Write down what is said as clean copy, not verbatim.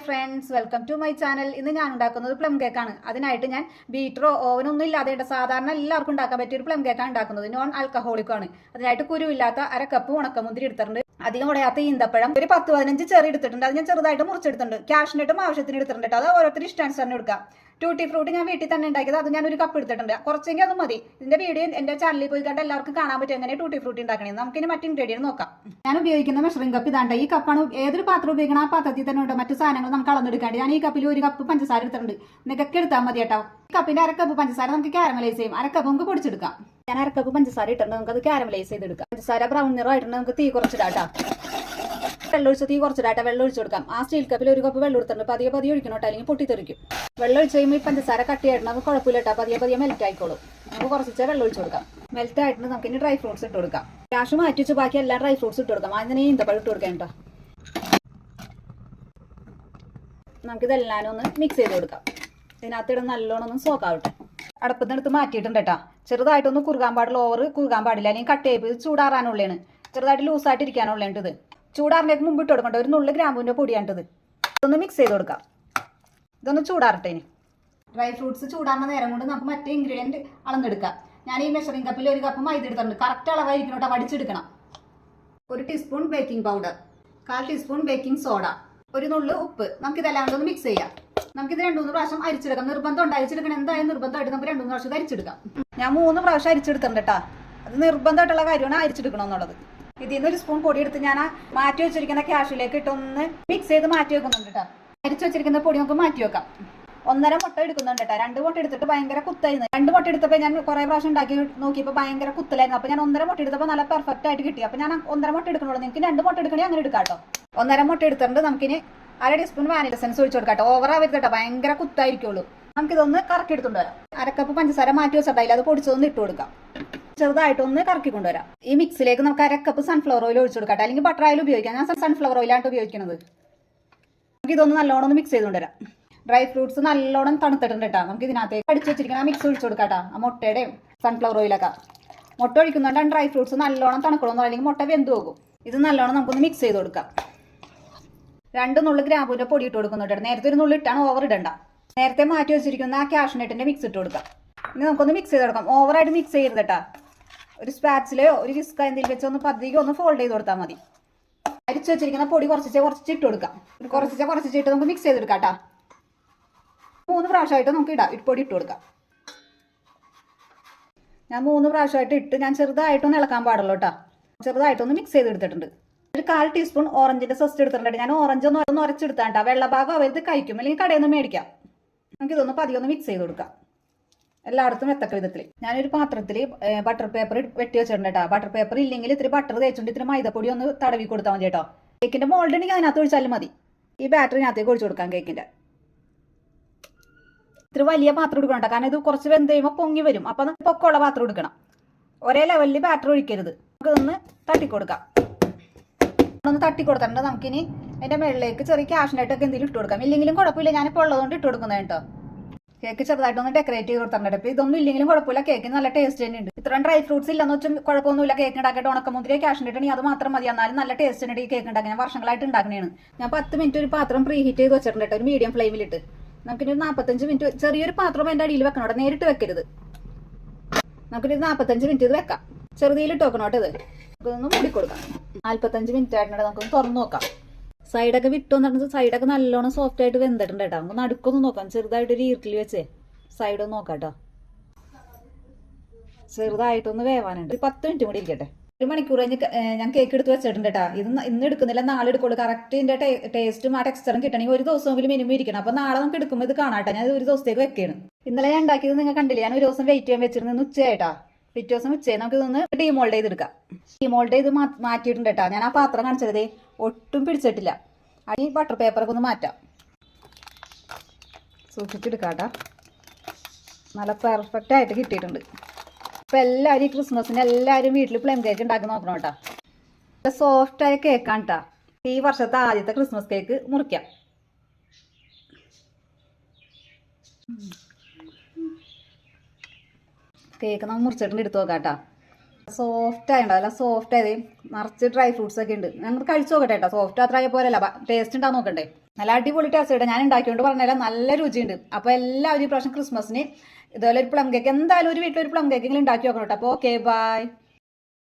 Friends, welcome to my channel. ഇന്ന് ഞാൻ ഉണ്ടാക്കുന്നത് പ്ലം കേക്കാണ്. അതിനായിട്ട് ഞാൻ ബീറ്ററോ ഓവനൊന്നും ഇല്ലാതെ സാധാരണ എല്ലാവർക്കും ഉണ്ടാക്കാൻ പറ്റിയ ഒരു പ്ലം കേക്കാണ് ഉണ്ടാക്കുന്നത്. നോൺ ആൽക്കഹോളിക്കാണ്. അതിനായിട്ട് കുരുവില്ലാത്ത 1/2 കപ്പ് ഉണക്കമുന്തിരി എടുത്തിട്ടുണ്ട്. അധികം ഉടയാത്ത ഈന്തപ്പഴം ഒരു 10-15 ചെറി എടുത്തിട്ടുണ്ട്. അത് ഞാൻ ചെറുതായിട്ട് മുറിച്ചെടുത്തിട്ടുണ്ട്. ക്യാഷ്നട്ടും ആവശ്യത്തിന് എടുത്തിട്ടുണ്ട്. അത് ഓരോരുത്തർ ഇഷ്ടാനുസരണം എടുക്കാം. ട്യൂട്ടി ഫ്രൂട്ട് ഞാൻ വീട്ടിൽ തന്നെ ഉണ്ടാക്കിയത്. അത് ഞാൻ ഒരു കപ്പ് എടുത്തിട്ടുണ്ട്. കുറച്ചെങ്കിൽ അത് മതി. ഇതിന്റെ വീഡിയോ എന്റെ ചാനലിൽ പോയി കണ്ട് എല്ലാവർക്കും കാണാൻ പറ്റും എങ്ങനെ ട്യൂട്ടി ഫ്രൂട്ട് ഉണ്ടാക്കണേ. നമുക്കിനി മറ്റു ഇൻഗ്രീഡിയൻറ്റ് നോക്കാം. ഞാൻ ഉപയോഗിക്കുന്ന മെഷറിംഗ് കപ്പ് ഇതാണ്ട്. ഈ കപ്പാണ്. ഏതൊരു പാത്രം ഉപയോഗിക്കണം ആ പാത്രത്തിൽ തന്നെ ഉണ്ട് മറ്റു സാധനങ്ങൾ നമുക്ക് അളന്നെടുക്കാണ്ട്. ഞാൻ ഈ കപ്പിൽ 1 കപ്പ് പഞ്ചസാര എടുത്തിട്ടുണ്ട്. നിങ്ങൾക്കൊക്കെ എടുത്താൽ മതി കേട്ടോ. ഈ കപ്പിന്റെ 1/2 കപ്പ് പഞ്ചസാര നമുക്ക് കാരമലൈസ് ചെയ്യും. 1/2 കപ്പ് നമുക്ക് പൊടിച്ചെടുക്കാം. ഞാൻ 1/2 കപ്പ് പഞ്ചസാര ഇട്ടിട്ടുണ്ട്. നമുക്ക് അത് കാരമലൈസ് ചെയ്തെടുക്കാം. പഞ്ചസാര ബ്രൗൺ നിറമായിട്ടുണ്ട്. നമുക്ക് തീ കുറച്ചിടാട്ടോ. വെള്ളം ഒഴിച്ച് തീ കുറച്ചിടാട്ട. വെള്ളം ഒഴിച്ചു കൊടുക്കാം. ആ സ്റ്റീൽ കപ്പിൽ 1 കപ്പ് വെള്ളം എടുത്തിട്ടുണ്ട്. പതിയെ ഒഴിക്കണം കേട്ടോ, അല്ലെങ്കിൽ പൊട്ടിത്തെറിക്കും. വെള്ളം ഒഴിച്ച് കഴിയുമ്പോൾ ഈ പഞ്ചസാര കട്ടിയായിട്ട് നമുക്ക് കുഴപ്പമില്ല കേട്ടോ. പതിയെ മെൽറ്റ് ആയിക്കോളും. നമുക്ക് കുറച്ച് വെള്ളം ഒഴിച്ചു കൊടുക്കാം. മെൽറ്റ് ആയിട്ട് നമുക്ക് ഇനി ഡ്രൈ ഫ്രൂട്ട്സ് ഇട്ട് കൊടുക്കാം. ക്യാഷ് മാറ്റി വെച്ച് ബാക്കി എല്ലാ ഡ്രൈ ഫ്രൂട്ട്സ് ഇട്ട് കൊടുക്കാം. അതിന് ഈന്തപ്പഴം ഇട്ട് കൊടുക്കാം കേട്ടോ. നമുക്കിതെല്ലാം ഒന്ന് മിക്സ് ചെയ്ത് കൊടുക്കാം. ഇതിനകത്ത് നല്ലോണം ഒന്ന് സോക്കാവട്ടെ. അടുപ്പത്തിനടുത്ത് മാറ്റിയിട്ടുണ്ട് കേട്ടോ. ചെറുതായിട്ടൊന്ന് കുറുകാൻ പാടില്ല, ഓവർ കുറുകാൻ പാടില്ല, അല്ലെങ്കിൽ കട്ട് ചെയ്ത് ചൂടാറാനുള്ളതാണ്. ചെറുതായിട്ട് ലൂസായിട്ട് ഇരിക്കാനുള്ളതാണ് ഇത്. ചൂടാറിനേക്ക് മുമ്പ് ഇട്ട് കൊടുക്കണ്ട. ഒരു നുള്ളു ഗ്രാമ്പൂവിൻ്റെ പൊടിയാണിത്. ഇതൊന്ന് മിക്സ് ചെയ്ത് കൊടുക്കാം. ഇതൊന്ന് ചൂടാറട്ടെ. ഇനി ഡ്രൈ ഫ്രൂട്ട്സ് ചൂടാറുന്ന നേരം കൊണ്ട് നമുക്ക് മറ്റേ ഇൻഗ്രീഡിയൻറ്റ് അളന്നെടുക്കാം. ഞാൻ ഈ മെഷറിംഗ് കപ്പിൽ 1 കപ്പ് മൈദ എടുത്തിട്ടുണ്ട്. കറക്റ്റ് അളവായിരിക്കണം കേട്ടോ, വടിച്ചെടുക്കണം. 1 teaspoon baking powder, 1/4 teaspoon baking soda, ഒരു നുള്ളു ഉപ്പ്. നമുക്കിതെല്ലാം ഒന്ന് മിക്സ് ചെയ്യാം. നമുക്കിത് 2-3 പ്രാവശ്യം അരിച്ചെടുക്കാം. നിർബന്ധം അരിച്ചെടുക്കണം. എന്തായാലും നിർബന്ധമായിട്ട് നമുക്ക് 2-3 പ്രാവശ്യം അരിച്ചെടുക്കാം. ഞാൻ 3 പ്രാവശ്യം അരിച്ചെടുത്തിട്ടുണ്ട് കേട്ടോ. അത് നിർബന്ധമായിട്ടുള്ള കാര്യമാണ് അരിച്ചെടുക്കണം എന്നുള്ളത്. ഇതിൽ നിന്ന് 1 സ്പൂൺ പൊടി എടുത്ത് ഞാൻ മാറ്റി വെച്ചിരിക്കുന്ന ക്യാഷിലേക്ക് ഇട്ടൊന്ന് മിക്സ് ചെയ്ത് മാറ്റി വെക്കുന്നുണ്ട് കേട്ടോ. അരിച്ചു വെച്ചിരിക്കുന്ന പൊടി നമുക്ക് മാറ്റി വെക്കാം. 1.5 മുട്ട എടുക്കുന്നുണ്ട് കേട്ടോ. 2 മുട്ട എടുത്തിട്ട് ഭയങ്കര കുത്തായിരുന്നു. 2 മുട്ട എടുത്തപ്പോൾ ഞാൻ കുറേ പ്രാവശ്യം ഉണ്ടാക്കി നോക്കിയപ്പോൾ ഭയങ്കര കുത്തലായിരുന്നു. അപ്പോൾ ഞാൻ 1.5 മുട്ട എടുത്തപ്പോൾ നല്ല പെർഫെക്റ്റ് ആയിട്ട് കിട്ടി. അപ്പോൾ ഞാൻ 1.5 മുട്ട എടുക്കണുള്ളൂ. നിങ്ങൾക്ക് 2 മുട്ട എടുക്കണേ അങ്ങനെ എടുക്കാം കേട്ടോ. 1.5 മുട്ട എടുത്തിട്ടുണ്ട്. നമുക്കിനി 1/2 ടീസ്പൂൺ വാനില എസൻസ് ഒഴിച്ചു കൊടുക്കാം കേട്ടോ. ഓവറാവരുത് കേട്ടോ, ഭയങ്കര കുത്തായിരിക്കുള്ളൂ. നമുക്കിതൊന്ന് കറക്കി എടുത്തുകൊണ്ട് വരാം. 1/2 കപ്പ് പഞ്ചസാര മാറ്റി വെച്ചിട്ടായില്ല, അത് പൊടിച്ചതൊന്ന് ഇട്ട് കൊടുക്കാം. ചെറുതായിട്ടൊന്ന് കറക്കി കൊണ്ടുവരാം. ഈ മിക്സിലേക്ക് നമുക്ക് 1/2 കപ്പ് സൺഫ്ലവർ ഓയിൽ ഒഴിച്ചു കൊടുക്കാം, അല്ലെങ്കിൽ ബട്ടർ ഓയിൽ ഉപയോഗിക്കാം. ഞാൻ സൺഫ്ലവർ ഓയിലാണ് ഉപയോഗിക്കുന്നത്. നമുക്ക് ഇതൊന്ന് നല്ലോണം ഒന്ന് മിക്സ് ചെയ്തുകൊണ്ടുവരാം. ഡ്രൈ ഫ്രൂട്ട്സ് നല്ലോണം തണുത്തിട്ടുണ്ട് കേട്ടോ. നമുക്ക് ഇതിനകത്തേക്ക് അടിച്ചു വെച്ചിരിക്കണം ആ മിക്സ് ഒഴിച്ചു കൊടുക്കാം കേട്ടോ. ആ മുട്ടയുടെയും സൺഫ്ലവർ ഓയിലൊക്കെ. മുട്ട ഒഴിക്കുന്നുണ്ടാണ് ഡ്രൈ ഫ്രൂട്ട്സ് നല്ലോണം തണുക്കണമെന്നോ, അല്ലെങ്കിൽ മുട്ട വെന്ത് പോകും. ഇത് നല്ലോണം നമുക്കൊന്ന് മിക്സ് ചെയ്ത് കൊടുക്കാം. 2 നുള്ളു ഗ്രാമ്പൂവിൻ്റെ പൊടി ഇട്ട് കൊടുക്കുന്നുണ്ട്. നേരത്തെ 1 നുള്ളു ഇട്ടാണ്, ഓവർ ഇടണ്ട. നേരത്തെ മാറ്റി വെച്ചിരിക്കുന്ന ആ കാഷ്നട്ടിൻ്റെ മിക്സ് ഇട്ട് കൊടുക്കാം. ഇനി നമുക്കൊന്ന് മിക്സ് ചെയ്ത് കൊടുക്കാം. ഓവറായിട്ട് മിക്സ് ചെയ്യരുത് കേട്ടോ. ഒരു സ്പാച്ചിലോ ഒരു വിസ്ക എന്തെങ്കിലും വെച്ച് ഒന്ന് പതിയെ ഒന്ന് ഫോൾഡ് ചെയ്ത് കൊടുത്താൽ മതി. അരിച്ചു വെച്ചിരിക്കുന്ന പൊടി കുറച്ച് ഇട്ട് കൊടുക്കാം. കുറച്ചിട്ട് നമുക്ക് മിക്സ് ചെയ്തെടുക്കാം കേട്ടോ. 3 പ്രാവശ്യമായിട്ട് നമുക്ക് പൊടി ഇട്ട് കൊടുക്കാം. ഞാൻ 3 പ്രാവശ്യമായിട്ട് ഇട്ട് ഞാൻ ചെറുതായിട്ടൊന്ന് ഇളക്കാൻ പാടുള്ളൂ കേട്ടോ. ചെറുതായിട്ടൊന്ന് മിക്സ് ചെയ്തെടുത്തിട്ടുണ്ട്. ഒരു 1/4 ടീസ്പൂൺ ഓറഞ്ചിൻ്റെ സസ്റ്റ് എടുത്തിട്ടുണ്ട്. ഞാൻ ഓറഞ്ച് ഒന്ന് ഉരച്ചെടുത്താൽ കേട്ടോ. വെള്ളഭാഗം അവർക്ക് കഴിക്കും, അല്ലെങ്കിൽ കടയിൽ നിന്ന് മേടിക്കാം. നമുക്കിതൊന്ന് പതിയെ ഒന്ന് മിക്സ് ചെയ്ത് കൊടുക്കാം. എല്ലായിടത്തും എത്തക്ക വിധത്തിൽ ഞാനൊരു പാത്രത്തിൽ ബട്ടർ പേപ്പർ വെട്ടി വെച്ചിട്ടുണ്ട് കേട്ടോ. ബട്ടർ പേപ്പർ ഇല്ലെങ്കിൽ ഇത്തിരി ബട്ടർ തേച്ചുകൊണ്ട് ഇത്തിരി മൈദപ്പൊടി ഒന്ന് തടവി കൊടുത്താൽ മതി കേട്ടോ. കേക്കിൻ്റെ മോൾഡ് ഉണ്ടെങ്കിൽ അതിനകത്ത് ഒഴിച്ചാലും മതി. ഈ ബാറ്ററിനകത്തേക്ക് ഒഴിച്ചു കൊടുക്കാം. കേക്കിൻ്റെ ഇത്തിരി വലിയ പാത്രം എടുക്കണം കേട്ടോ, കാരണം ഇത് കുറച്ച് വെന്ത് കഴിയുമ്പോൾ പൊങ്ങി വരും. അപ്പം പൊക്കമുള്ള പാത്രം എടുക്കണം. ഒരേ ലെവലിൽ ബാറ്റർ ഒഴിക്കരുത്. നമുക്കിതൊന്ന് തട്ടിക്കൊടുക്കാം. ഒന്ന് തട്ടിക്കൊടുത്തിട്ടുണ്ട്. നമുക്കിനി അതിൻ്റെ മുകളിലേക്ക് ചെറിയ ക്യാഷ്നട്ടൊക്കെ എന്തെങ്കിലും ഇട്ട് കൊടുക്കാം. ഇല്ലെങ്കിലും കുഴപ്പമില്ല, ഞാനിപ്പോൾ ഉള്ളതുകൊണ്ട് ഇട്ട് കൊടുക്കുന്നത് കേട്ടോ. കേക്ക് ചെറുതായിട്ടൊന്ന് ഡെക്കറേറ്റ് ചെയ്ത് കൊടുത്തിട്ടുണ്ട്. അപ്പോൾ ഇതൊന്നും ഇല്ലെങ്കിലും കുഴപ്പമില്ല, കേക്ക് നല്ല ടേസ്റ്റ് തന്നെയുണ്ട്. ഇത്രയും ഡ്രൈ ഫ്രൂട്ട്സ് ഇല്ലെന്ന് വെച്ചാൽ കുഴപ്പമൊന്നുമില്ല. കേക്ക് ഉണ്ടാക്കിയിട്ട് ഉണക്കമുന്തിരി ക്യാഷ്നട്ടിന് അത് മാത്രം മതി. എന്നാലും നല്ല ടേസ്റ്റ് ഉണ്ട് ഈ കേക്ക് ഉണ്ടാക്കി. ഞാൻ വർഷങ്ങളായിട്ട് ഉണ്ടാക്കുന്നതാണ്. ഞാൻ 10 മിനിറ്റ് ഒരു പാത്രം പ്രീ ഹീറ്റ് ചെയ്ത് വെച്ചിട്ടുണ്ട് കേട്ടോ, ഒരു മീഡിയം ഫ്ലെയിമിലിട്ട്. നമുക്കിനി 45 മിനിറ്റ് ചെറിയൊരു പാത്രം എൻ്റെ അടിയിൽ വെക്കണം കേട്ടോ, നേരിട്ട് വെക്കരുത്. നമുക്കിനി 45 മിനിറ്റ് ഇത് വെക്കാം. ചെറുതിയിലിട്ട് വെക്കണം കേട്ടോ. ഇത് നമുക്കൊന്ന് മൂടിക്കൊടുക്കാം. 45 മിനിറ്റ് ആയിട്ടുണ്ട്. നമുക്കൊന്ന് തുറന്ന് നോക്കാം. സൈഡൊക്കെ വിട്ടോന്ന് പറഞ്ഞാൽ സൈഡൊക്കെ നല്ലോണം സോഫ്റ്റ് ആയിട്ട് വെന്തിട്ടുണ്ട് കേട്ടോ. നമുക്ക് നടുക്കൊന്ന് നോക്കാം. ചെറുതായിട്ടൊരു ഈർക്കിൽ വെച്ചേ സൈഡൊന്ന് നോക്കാം കേട്ടോ. ചെറുതായിട്ടൊന്ന് വേവാനുണ്ട്. ഒരു 10 മിനിറ്റ് കൂടി ഇരിക്കട്ടെ. 1 മണിക്കൂർ കഴിഞ്ഞ് ഞാൻ കേക്ക് എടുത്ത് വെച്ചിട്ടുണ്ട് കേട്ടോ. ഇത് ഇന്ന് എടുക്കുന്നില്ല, നാളെ എടുക്കുള്ളൂ. കറക്റ്റ് ഇതിൻ്റെ ടേസ്റ്റും ആ ടെക്സ്ചറും കിട്ടണമെങ്കിൽ 1 ദിവസമെങ്കിലും മിനിമം ഇരിക്കണം. അപ്പോൾ നാളെ നമുക്ക് എടുക്കുമ്പോൾ ഇത് കാണാട്ടെ. ഞാൻ 1 ദിവസത്തേക്ക് വെക്കുകയാണ്. ഇന്നലെ ഞാൻ ഉണ്ടാക്കിയത് നിങ്ങൾ കണ്ടില്ല. ഞാൻ 1 ദിവസം വെയിറ്റ് ചെയ്യാൻ വെച്ചിരുന്നു. ഉച്ചയായിട്ടാ. പിറ്റേ ദിവസം ഉച്ചയായി. നമുക്ക് ഇതൊന്ന് ഡീമോൾഡ് ചെയ്തെടുക്കാം. ഡീമോൾഡ് ചെയ്ത് മാറ്റിയിട്ടുണ്ട് കേട്ടോ. ഞാൻ ആ പാത്രം കാണിച്ചത് ഒട്ടും പിടിച്ചിട്ടില്ല. ഈ ബട്ടർ പേപ്പറൊക്കെ ഒന്ന് മാറ്റാം. സൂക്ഷിച്ചെടുക്കാം കേട്ടോ. നല്ല പെർഫെക്റ്റ് ആയിട്ട് കിട്ടിയിട്ടുണ്ട്. അപ്പോൾ എല്ലാവരും ഈ ക്രിസ്മസിന് എല്ലാവരും വീട്ടിൽ പ്ലം കേക്ക് ഉണ്ടാക്കി നോക്കണം കേട്ടോ. നല്ല സോഫ്റ്റായ കേക്കാണ് കേട്ടോ. ഈ വർഷത്തെ ആദ്യത്തെ ക്രിസ്മസ് കേക്ക് മുറിക്കാം. കേക്ക് നമ്മൾ മുറിച്ചിട്ടുണ്ട്, എടുത്ത് നോക്കാം കേട്ടോ. സോഫ്റ്റ് ആയിട്ടോ. അല്ല സോഫ്റ്റ് ആയത് നിറച്ച് ഡ്രൈ ഫ്രൂട്ട്സ് ഒക്കെ ഉണ്ട്. ഞങ്ങൾ കഴിച്ചു നോക്കട്ടെ കേട്ടോ. സോഫ്റ്റ് അത്ര ആയ പോലെയല്ല, ടേസ്റ്റ് ഉണ്ടാവും നോക്കണ്ടേ. നല്ല അടിപൊളി ടേസ്റ്റ് കേട്ടോ. ഞാൻ ഉണ്ടാക്കിയോണ്ട് പറഞ്ഞാൽ നല്ല രുചിയുണ്ട്. അപ്പോൾ എല്ലാവരും ഈ പ്രാവശ്യം ക്രിസ്മസിന് ഇതുപോലെ ഒരു പ്ലം കേക്ക് എന്തായാലും ഒരു വീട്ടിൽ ഒരു പ്ലം കേക്കെങ്കിലും ഉണ്ടാക്കി നോക്കണം കേട്ടോ. അപ്പോൾ ഓക്കെ ബൈ.